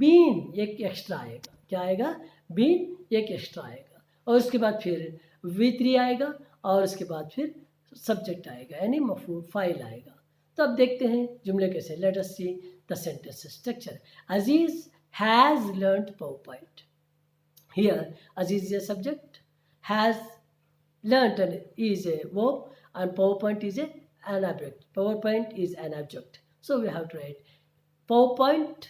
बीन एक एक्स्ट्रा आएगा. क्या आएगा, बीन एक एक्स्ट्रा आएगा, और उसके बाद फिर v3 आएगा, और उसके बाद फिर सब्जेक्ट आएगा यानी मफूल फाइल आएगा. तो अब देखते हैं जुमले कैसे. Late us see the sentence structure. Aziz has learned power point. Here Aziz is a subject, has learned is a verb, and PowerPoint is an object. PowerPoint is an object. So we have to write PowerPoint.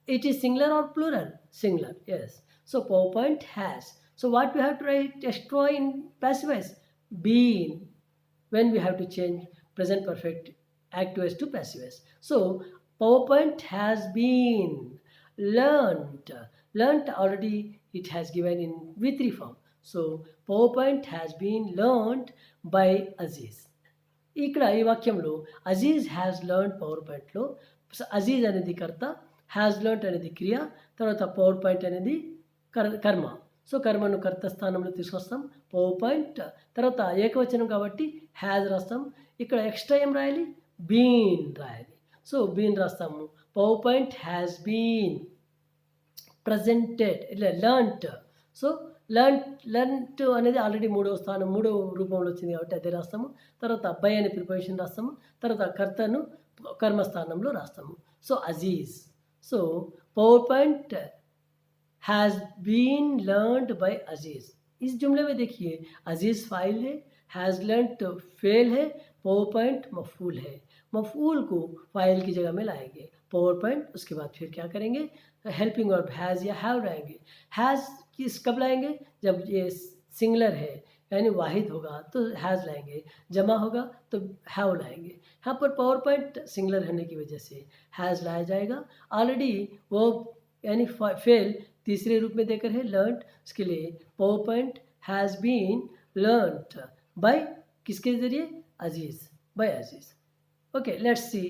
It is singular or plural? Singular, yes. So PowerPoint has. So what we have to write extra in passive voice? Been. When we have to change present perfect active voice to passive voice. So PowerPoint has been learned. Learned already it has given in v3 form. So PowerPoint has been learned by Aziz. ఇక్కడ ఈ వాక్యంలో Aziz has learned power పాయింట్లో అజీజ్ అనేది కర్త, has learned అనేది క్రియ, తర్వాత power point అనేది కర్మ. సో కర్మను కర్త స్థానంలో తీసుకొస్తాం, పవర్ పాయింట్. తర్వాత ఏకవచనం కాబట్టి హ్యాజ్ రాస్తాం. ఇక్కడ ఎక్స్ట్రా ఏం రాయాలి, బీన్ రాయాలి. సో బీన్ రాస్తాము. PowerPoint has been presented, ఇట్లా లర్న్ట్. సో లర్న్ట్ అనేది ఆల్రెడీ మూడో రూపంలో వచ్చింది కాబట్టి అదే రాస్తాము. తర్వాత అబ్బాయి అనే ప్రిపోజిషన్ రాస్తాము. తర్వాత కర్తను కర్మస్థానంలో రాస్తాము. So Aziz. So power point has been learned by Aziz. इस जुमले में देखिए अजीज़ फाइल है, हैज़ लर्नड फेल है, पावर पॉइंट मफूल है. मफूल को फाइल की जगह में लाएंगे, पावर पॉइंट. उसके बाद फिर क्या करेंगे, हेल्पिंग वर्ब हैज़ या हैव लाएंगे. हैज़ किस कब लाएंगे, जब ये सिंगुलर है यानी वाहिद होगा तो हैज़ लाएंगे, जमा होगा तो हैव लाएंगे. यहाँ पर पावर पॉइंट सिंगुलर होने की वजह से हैज़ लाया जाएगा. ऑलरेडी वो यानी फेल तीसरे रूप में देकर है लर्नड. उसके लिए power point has been learned by किसके जरिए, Aziz, by Aziz. Okay, let's see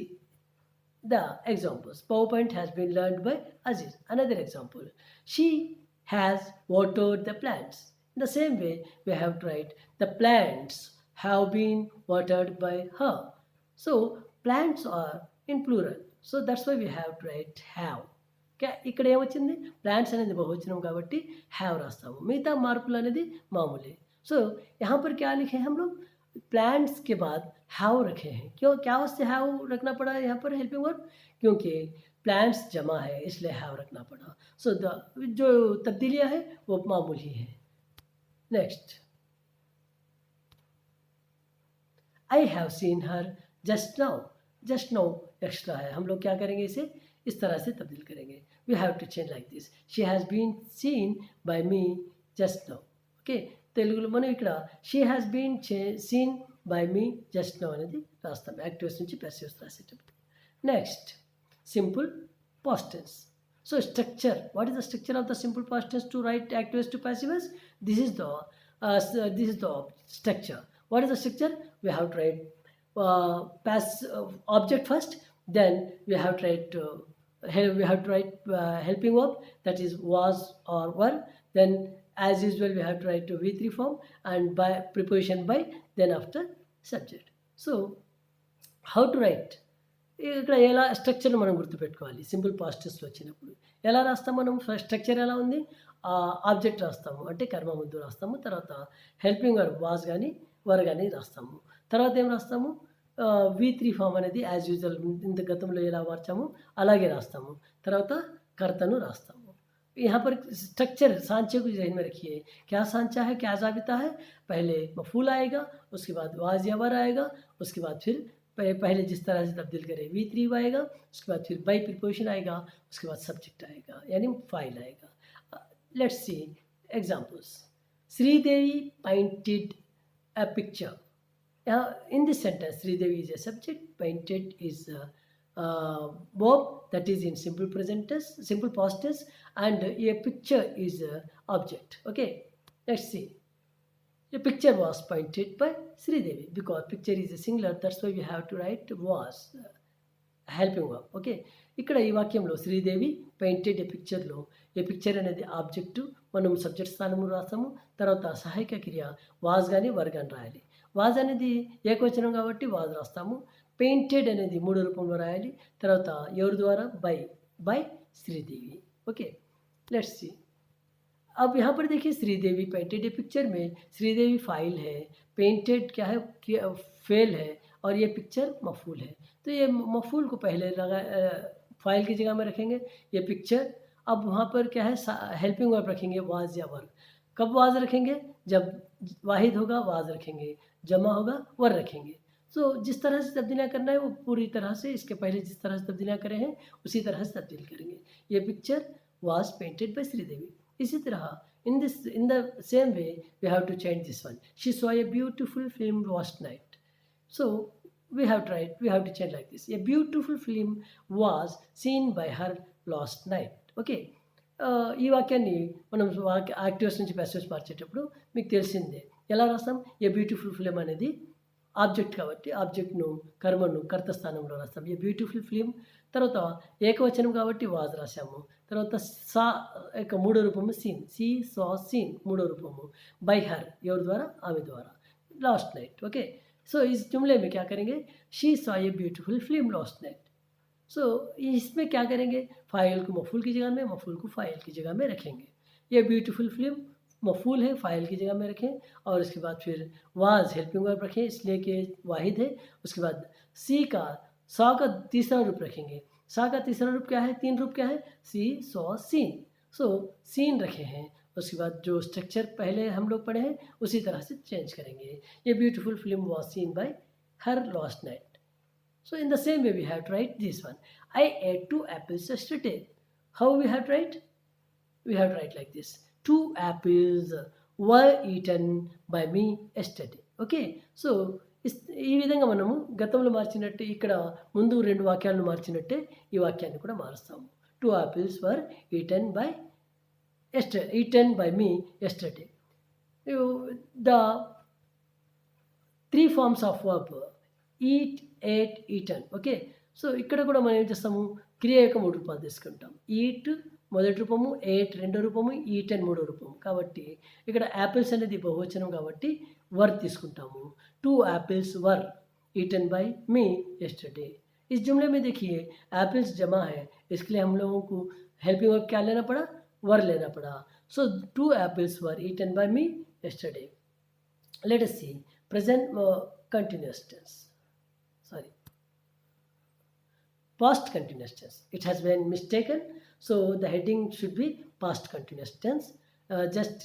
the examples. PowerPoint has been learned by Aziz. Another example. She has watered the plants. In the same way, we have to write the plants have been watered by her. So plants are in plural. So that's why we have to write have. ఇక్కడ ఏమొచ్చింది plants అనేది బహువచనం కాబట్టి have రాస్తాము మిగతా మార్పులు అనేది మామూలే సో यहाँ पर क्या लिखे हम लोग प्लांट्स के बाद हैव रखे हैं क्यों क्या उससे हैव रखना पड़ा यहाँ पर हेल्पिंग वर्ब क्योंकि प्लांट्स जमा है इसलिए हैव रखना पड़ा सो जो तब्दीलियाँ हैं वो मामूली है next I have seen her just now extra है हम लोग क्या करेंगे इसे इस तरह से तब्दील करेंगे we have to change like this she has been seen by me just now okay తెలుగులో మనం ఇక్కడ she has been seen by me just now అనేది రాస్తాం యాక్టివ్స్ నుంచి ప్యాసివ్స్ రాసేటప్పుడు next simple past tense so structure what is the structure of the simple past tense to write actives to passives this is the structure what is the structure we have to write object first then we have to write helping verb that is was or were then as usual we have to write to v3 form and by preposition by then after subject so how to write ఇక్కడ ఎలా స్ట్రక్చర్ని మనం గుర్తుపెట్టుకోవాలి simple past టెన్స్లో వచ్చినప్పుడు ఎలా రాస్తాం మనం structure ఎలా ఉంది ఆబ్జెక్ట్ రాస్తాము అంటే కర్మ ముందు రాస్తాము తర్వాత హెల్పింగ్ వర్బ్ వాజ్ కానీ వర్ కానీ రాస్తాము తర్వాత ఏం రాస్తాము v3 ఫామ్ అనేది యాజ్ యూజువల్ ఇంత గతంలో ఎలా మార్చాము అలాగే రాస్తాము తర్వాత కర్తను రాస్తాము यहाँ पर स्ट्रक्चर सांचे को जहन में रखिए क्या सांचा है क्या जाबिता है पहले मफूल आएगा उसके बाद वाज या वर आएगा उसके बाद फिर पहले जिस तरह से तब्दील करें v3 आएगा उसके बाद फिर बाई प्रिपोजिशन आएगा उसके बाद सब्जेक्ट आएगा यानी फाइल आएगा let's see examples Sridevi painted a picture in this sentence Sridevi is a subject painted is verb that is in simple present tense simple past tense and a picture is object okay let's see a picture was painted by Sridevi because picture is a singular that's why we have to write was helping verb okay ఇక్కడ ఈ వాక్యంలో Sridevi painted ఏ పిక్చర్లో ఏ picture అనేది object మనం subject స్థానము రాస్తాము తర్వాత సహాయక క్రియ వాజ్ కానీ వర్ కానీ రాయాలి వాజ్ అనేది ఏకవచనం కాబట్టి వాజ్ రాస్తాము పెయింటెడ్ అనేది మూడు రూపంలో రాయాలి తర్వాత ఎవరి ద్వారా బై श्रीदेवी ओके लेट्स सी अब यहाँ पर देखिए श्रीदेवी पेंटेड ए पिक्चर में श्रीदेवी फाइल है पेंटेड क्या है फेल है और ये पिक्चर मफूल है तो ये मफूल को पहले लगा फाइल की जगह में रखेंगे ये पिक्चर अब वहाँ पर क्या है हेल्पिंग वर्ब रखेंगे वाज या वर्ब कब वाज रखेंगे जब वाहिद होगा वाज रखेंगे जमा होगा वर रखेंगे तो जिस तरह से तब्दीलियाँ करना है वो पूरी तरह से इसके पहले जिस तरह से तब्दीलियाँ करे हैं उसी तरह से तब्दील करेंगे ये picture was painted bye Sridevi इसी तरह in the same way we have to change this one she saw a beautiful film last night so we have to change like this a beautiful film was seen by her last night okay ఈ వాక్యాన్ని మనం actives నుంచి ప్యాసివ్స్ మార్చేటప్పుడు మీకు తెలిసిందే ఎలా రాస్తాం a beautiful film అనేది object కాబట్టి ఆబ్జెక్ట్ను కర్మను కర్త స్థానంలో రాస్తాం ఏ బ్యూటిఫుల్ ఫిలిం తర్వాత ఏకవచనం కాబట్టి వాజ్ రాసాము తర్వాత సా యొక్క మూడో రూపము సీన్ సి సా సీన్ మూడో రూపము బై హర్ ఎవరి ద్వారా ఆమె ద్వారా लास्ट नाइट ओके सो इस जुमले में क्या करेंगे she saw a beautiful film last night so इसमें क्या करेंगे फाइल को मफूल की जगह में मफूल को फाइल की जगह में रखेंगे ये ब्यूटीफुल फिल्म मफूल है फाइल की जगह में रखें और उसके बाद फिर वाज हेल्पिंग वर्ब रखें इसलिए कि वाहिद है उसके बाद सा का तीसरा रूप रखेंगे सा का तीसरा रूप क्या है तीन रूप क्या है सी सॉ सीन सो सीन रखे हैं उसके बाद जो स्ट्रक्चर पहले हम लोग पढ़े हैं उसी तरह से चेंज करेंगे ये beautiful film was seen by her last night so in the same way we have to write this one I ate 2 apples yesterday how we have to write like this 2 apples were eaten by me yesterday okay so ఈ విధంగా మనము గతంలో మార్చినట్టే ఇక్కడ ముందు రెండు వాక్యాలను మార్చినట్టే ఈ వాక్యాన్ని కూడా మారుస్తాము 2 apples were eaten by me yesterday the 3 forms of verb eat ate eaten okay so ఇక్కడ కూడా మనం ఏం చేస్తాము, క్రియ యొక్క 3 రూపాలు తీసుకుంటాం. ఈట్ మొదటి రూపము, ఏట్ రెండో రూపము, ఈటెన్ మూడో రూపము. కాబట్టి ఇక్కడ యాపిల్స్ అనేది బహువచనం కాబట్టి వర్ తీసుకుంటాము. 2 apples were eaten by me yesterday. इस जुमले में देखिए एप्पल्स जमा है, इसके लिए हम लोगों को हेल्पिंग वर्ब क्या लेना पड़ा, वर लेना पड़ा. सो 2 apples were eaten by me yesterday. Let us see present continuous tense. Sorry, past continuous tense. It has been mistaken, so the heading should be past continuous tense. Just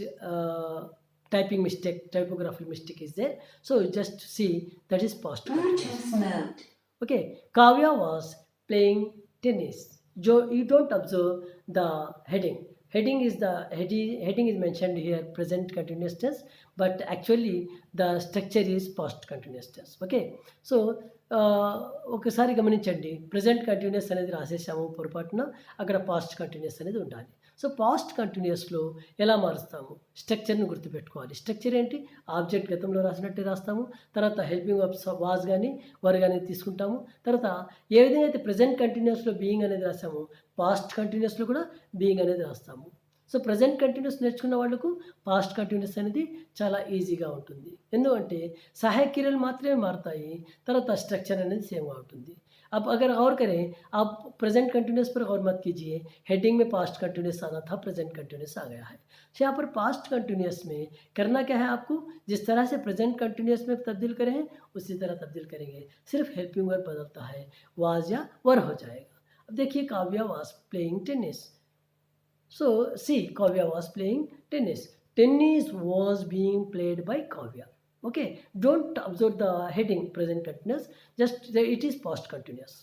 typing mistake, typographical mistake is there, so just see that is past continuous. Okay, Kavya was playing tennis. You don't observe the heading. Heading is mentioned here present continuous tense, but actually the structure is past continuous tense. Okay, so ఒకసారి గమనించండి, present continuous అనేది రాసేసాము పొరపాటున, అక్కడ past continuous అనేది ఉండాలి. So past కంటిన్యూస్లో ఎలా మారుస్తాము, స్ట్రక్చర్ని గుర్తుపెట్టుకోవాలి. స్ట్రక్చర్ ఏంటి, ఆబ్జెక్ట్ గతంలో రాసినట్టే రాస్తాము, తర్వాత హెల్పింగ్ వర్బ్స్ వాజ్ కానీ వర్ కానీ తీసుకుంటాము. తర్వాత ఏ విధంగా అయితే ప్రజెంట్ కంటిన్యూస్లో బీయింగ్ అనేది రాసాము, పాస్ట్ కంటిన్యూస్లో కూడా బీయింగ్ అనేది రాస్తాము. సో ప్రజెంట్ కంటిన్యూస్ నేర్చుకున్న వాళ్ళకు పాస్ట్ కంటిన్యూస్ అనేది చాలా ఈజీగా ఉంటుంది. ఎందుకంటే సహాయక క్రియలు మాత్రమే మారుతాయి, తర్వాత స్ట్రక్చర్ అనేది సేమ్గా ఉంటుంది. अब अगर गौर करें, आप प्रेजेंट कंटिन्यूस पर गौर मत कीजिए, हेडिंग में पास्ट कंटिन्यूस आना था, प्रेजेंट कंटिन्यूस आ गया है. तो यहाँ पर पास्ट कंटिन्यूस में करना क्या है, आपको जिस तरह से प्रेजेंट कंटिन्यूस में तब्दील करें हैं उसी तरह तब्दील करेंगे, सिर्फ हेल्पिंग वर्ब बदलता है, वाज या वर हो जाएगा. अब देखिए Kavya was playing tennis. So see, Kavya was playing tennis. Tennis was being played by Kavya. Okay, don't observe the heading present continuous, just it is past continuous.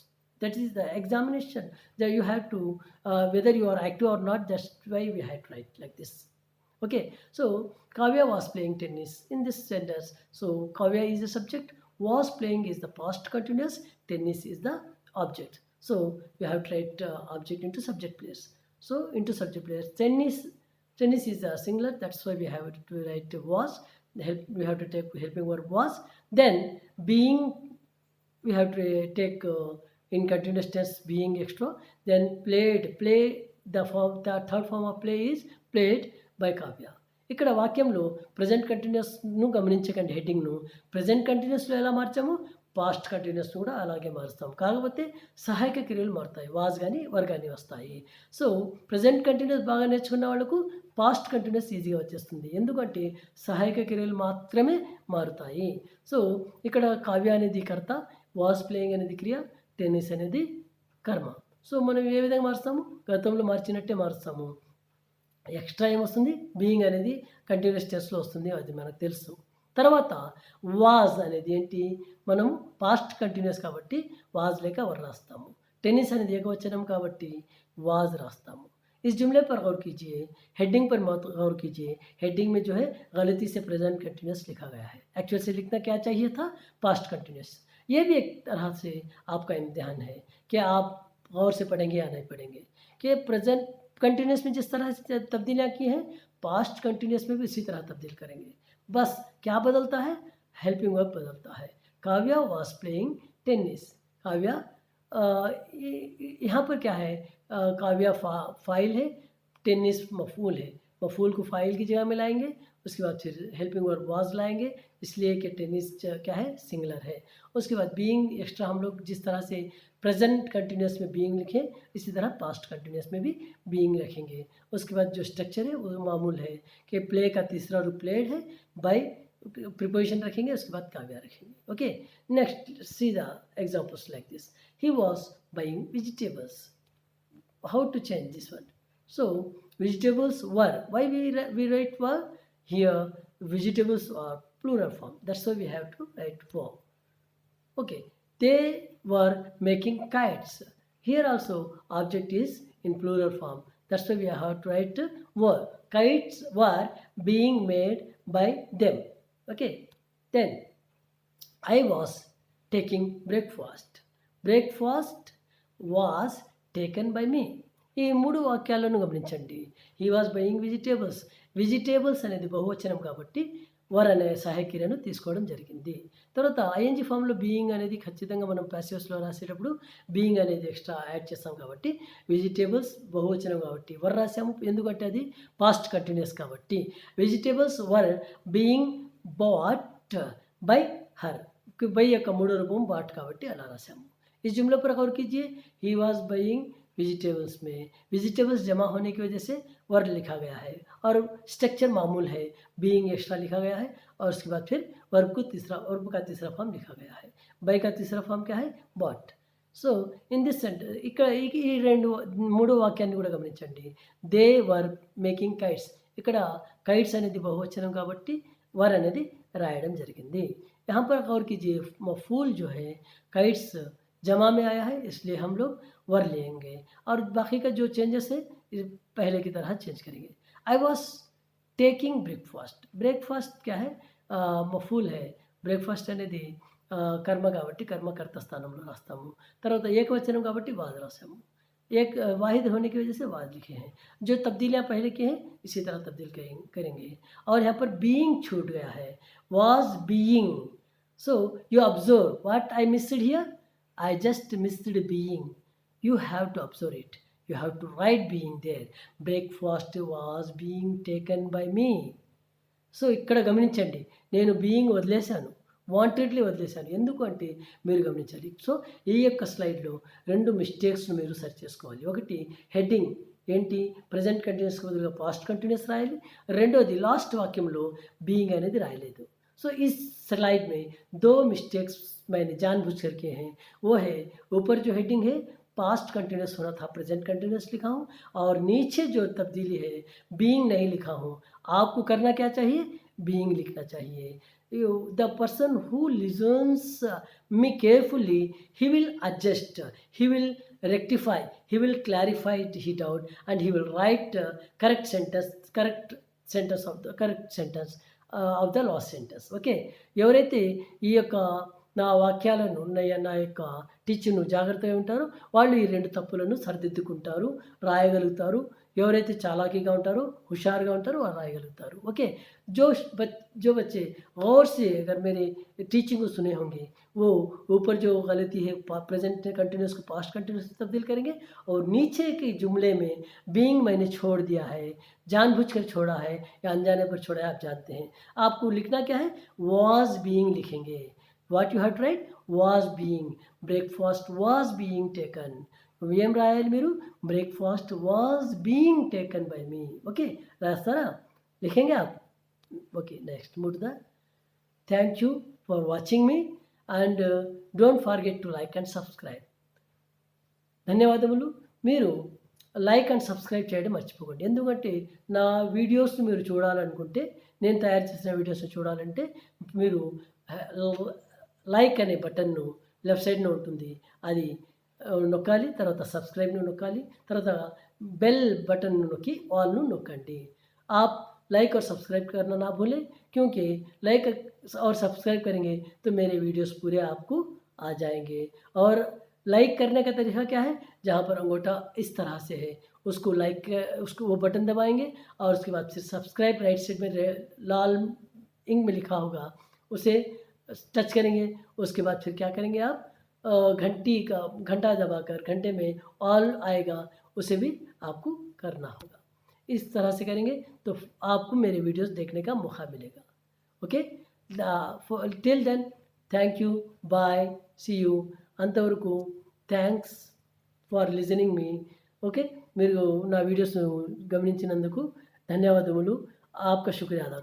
That is the examination that you have to whether you are active or not, that's why we had to write like this. Okay, so Kavya was playing tennis in this sentence. So Kavya is the subject, was playing is the past continuous, tennis is the object. So we have to write object into subject place. So into subject place, tennis is a singular, that's why we have to write was. We have to take helping verb was. Then being, we have to take in continuous tense being extra. Then played, play, the third form of play is played by Kavya. ఇక్కడ వాక్యంలో present కంటిన్యూస్ను గమనించకండి, హెడ్డింగ్ను present కంటిన్యూస్లో ఎలా మార్చాము, past continuous కూడా అలాగే మారుస్తాం, కాకపోతే సహాయక క్రియలు మారుతాయి, వాజ్ కానీ వర్ కానీ వస్తాయి. సో ప్రజెంట్ కంటిన్యూస్ బాగా నేర్చుకున్న వాళ్ళకు పాస్ట్ కంటిన్యూస్ ఈజీగా వచ్చేస్తుంది, ఎందుకంటే సహాయక క్రియలు మాత్రమే మారుతాయి. సో ఇక్కడ కావ్య అనేది కర్త, వాజ్ ప్లేయింగ్ అనేది క్రియ, టెన్నిస్ అనేది కర్మ. సో మనం ఏ విధంగా మారుస్తాము, గతంలో మార్చినట్టే మారుస్తాము. ఎక్స్ట్రా ఏమొస్తుంది, బీయింగ్ అనేది కంటిన్యూస్ టెన్స్లో వస్తుంది, అది మనకు తెలుసు. తర్వాత వాజ్ అనేది ఏంటి, మనం పాస్ట్ కంటిన్యూస్ కాబట్టి వాజ్ లేక वर రాస్తాము. टेनिस అనేది ఏకవచనం కాబట్టి वाज రాస్తాము. इस जुमले पर गौर कीजिए, हेडिंग पर मत गौर कीजिए. हेडिंग में जो है गलती से प्रेजेंट कंटिन्यूस लिखा गया है, एक्चुअल से लिखना क्या चाहिए था, पास्ट कंटिन्यूस. ये भी एक तरह से आपका इम्तिहान है कि आप गौर से पढ़ेंगे या नहीं पढ़ेंगे, कि प्रेजेंट कंटिन्यूस में जिस तरह से तब्दीलियाँ की हैं, पास्ट कंटिन्यूस में भी इसी तरह तब्दील करेंगे. बस क्या बदलता है, हेल्पिंग वर्ब बदलता है. Kavya was playing tennis. Kavya यहाँ पर क्या है, काव्या फाइल है, टेनिस मफूल है. मफूल को फाइल की जगह में लाएंगे, उसके बाद फिर हेल्पिंग वर्ब वाज लाएंगे, इसलिए कि टेनिस क्या है, सिंगुलर है. उसके बाद बीइंग एक्स्ट्रा, हम लोग जिस तरह से प्रेजेंट कंटिन्यूस में बीइंग लिखें, इसी तरह पास्ट कंटिन्यूस में भी बीइंग रखेंगे. उसके बाद जो स्ट्रक्चर है वो मामूल है कि प्ले का तीसरा रूप प्लेड है, बाय प्रीपोजिशन रखेंगे, उसके बाद काव्या रखेंगे. Okay, next see the examples like this. He was buying vegetables. How to change this one? So vegetables were, why we write were here, vegetables are plural form, that's why we have to write were. Okay, they were making kites. Here also object is in plural form, that's why we have to write were. Kites were being made by them. Okay, then I was taking breakfast. Breakfast was taken by me. ఈ 3 వాక్యాలను గమనించండి. He was buying vegetables. Vegetables అనేది బహువచనం కాబట్టి వర్ అనే సహాయక క్రియను తీసుకోవడం జరిగింది. తర్వాత ఐఎన్‌జీ ఫామ్‌లో బీయింగ్ అనేది ఖచ్చితంగా మనం పాసివ్స్‌లో రాసేటప్పుడు బీయింగ్ అనేది ఎక్స్ట్రా యాడ్ చేస్తాం కాబట్టి వెజిటబుల్స్ బహువచనం కాబట్టి వర్ రాసాము. ఎందుకంటే అది పాస్ట్ కంటిన్యూస్ కాబట్టి. Vegetables were being bat by her. By యొక్క మూడో రూపం బాట్ కాబట్టి అలా రాసాము. इस जुमले पर गौर कीजिए, ही वॉज बाइंग वेजिटेबल्स में वेजिटेबल्स जमा होने की वजह से वर्ड लिखा गया है और स्ट्रक्चर मामूल है, बीइंग एक्स्ट्रा लिखा गया है और उसके बाद फिर वर्ब का तीसरा फॉर्म लिखा गया है. बाई का तीसरा फॉर्म क्या है? Bought. So in this centre ఇక్కడ ఈ మూడో వాక్యాన్ని కూడా గమనించండి. They were making kites. ఇక్కడ కైట్స్ అనేది బహువచనం కాబట్టి వర్ అనేది రాయడం జరిగింది. यहाँ पर गौर कीजिए, मफूल जो है काइट्स जमा में आया है इसलिए हम लोग वर लेंगे और बाकी का जो चेंजेस है पहले की तरह चेंज करेंगे. I was taking breakfast. Breakfast क्या है? मफूल है. బ్రేక్ఫాస్ట్ అనేది కర్మ కాబట్టి కర్మకర్త స్థానంలో రాస్తాము. తర్వాత ఏకవచనం కాబట్టి వాజ్ రాసాము. एक वाहिद होने की वजह से वाज लिखे हैं. जो तब्दीलियाँ पहले की हैं इसी तरह तब्दील करेंगे. और यहाँ पर बीइंग छूट गया है. was being. So you observe what I missed here. I just missed being. You have to observe it. You have to write being there. Breakfast was being taken by me. So ఇక్కడ గమనించండి, నేను being వదిలేశాను, wantedly వదిలేశాను. ఎందుకు అంటే మీరు గమనించాలి. So ఈ యొక్క స్లైడ్లో 2 మిస్టేక్స్ను మీరు సరి చేసుకోవాలి. ఒకటి హెడ్డింగ్ ఏంటి, ప్రజెంట్ కంటిన్యూస్ బదులుగా పాస్ట్ కంటిన్యూస్ రాయాలి. రెండోది లాస్ట్ వాక్యంలో బీయింగ్ అనేది రాయలేదు. सो इस स्लाइड में 2 मिस्टेक्स मैंने जानबूझ कर किए हैं. वो है, ऊपर जो हेडिंग है पास्ट कंटिन्यूस होना था, प्रेजेंट कंटिन्यूस लिखा हूँ और नीचे जो तब्दीली है बीइंग नहीं लिखा हूँ. आपको करना क्या चाहिए? बीइंग लिखना चाहिए. The person who lessons me carefully he will adjust, he will rectify, he will clarify his doubt and he will write correct sentence of the last sentence. Okay, ఎవరైతే ఈ యొక్క నా వాక్యాలను నా యొక్క టీచింగ్ను జాగ్రత్తగా ఉంటారో వాళ్ళు ఈ 2 తప్పులను సరిదిద్దుకుంటారు, రాయగలుగుతారు. ఎవరైతే చాలాకీగా ఉంటారో హుషారుగా ఉంటారో వాళ్ళు రాయగలుగుతారు. ఓకే, जो बच्चे गौर से अगर मेरे टीचिंग को सुने होंगे वो ऊपर जो गलती है प्रेजेंट कंटिन्यूस को पास्ट कंटिन्यूस तब्दील करेंगे और नीचे के जुमले में बीइंग मैंने छोड़ दिया है, जानबूझकर छोड़ा है या अनजाने पर छोड़ा है, आप जानते हैं. आपको लिखना क्या है? वॉज बीइंग लिखेंगे. What you have to write? Was being. Breakfast was being taken. ఏం రాయాలి మీరు? Breakfast was being taken by me. Okay, रास्तारा लिखेंगे आप. Okay, next move the. Thank you for watching me and don't forget to like and subscribe. ధన్యవాదములు. మీరు like and subscribe చేయడం మర్చిపోకండి. ఎందుకంటే నా వీడియోస్ని మీరు చూడాలనుకుంటే, నేను తయారు చేసిన వీడియోస్ని చూడాలంటే మీరు లైక్ అనే బటన్ను లెఫ్ట్ సైడ్లో ఉంటుంది, అది నొక్కాలి. తర్వాత సబ్స్క్రైబ్ను నొక్కాలి. తర్వాత బెల్ బటన్ను నొక్కి ఆల్ను నొక్కండి. आप लाइक और सब्सक्राइब करना ना भूलें, क्योंकि लाइक और सब्सक्राइब करेंगे तो मेरे वीडियोस पूरे आपको आ जाएंगे. और लाइक करने का तरीका क्या है? जहाँ पर अंगूठा इस तरह से है उसको उसको वो बटन दबाएंगे और उसके बाद फिर सब्सक्राइब राइट साइड में लाल इंक में लिखा होगा उसे टच करेंगे. उसके बाद फिर क्या करेंगे आप? घंटा दबाकर घंटे में ऑल आएगा, उसे भी आपको करना होगा. इस तरह से करेंगे तो आपको मेरे वीडियोस देखने का मौका मिलेगा. Okay, till then thank you, bye, see you. అంతవరకు thanks for listening me. Okay, మీరు నా వీడియోస్ గమనించినందుకు ధన్యవాదములు. आपका शुक्रिया अदा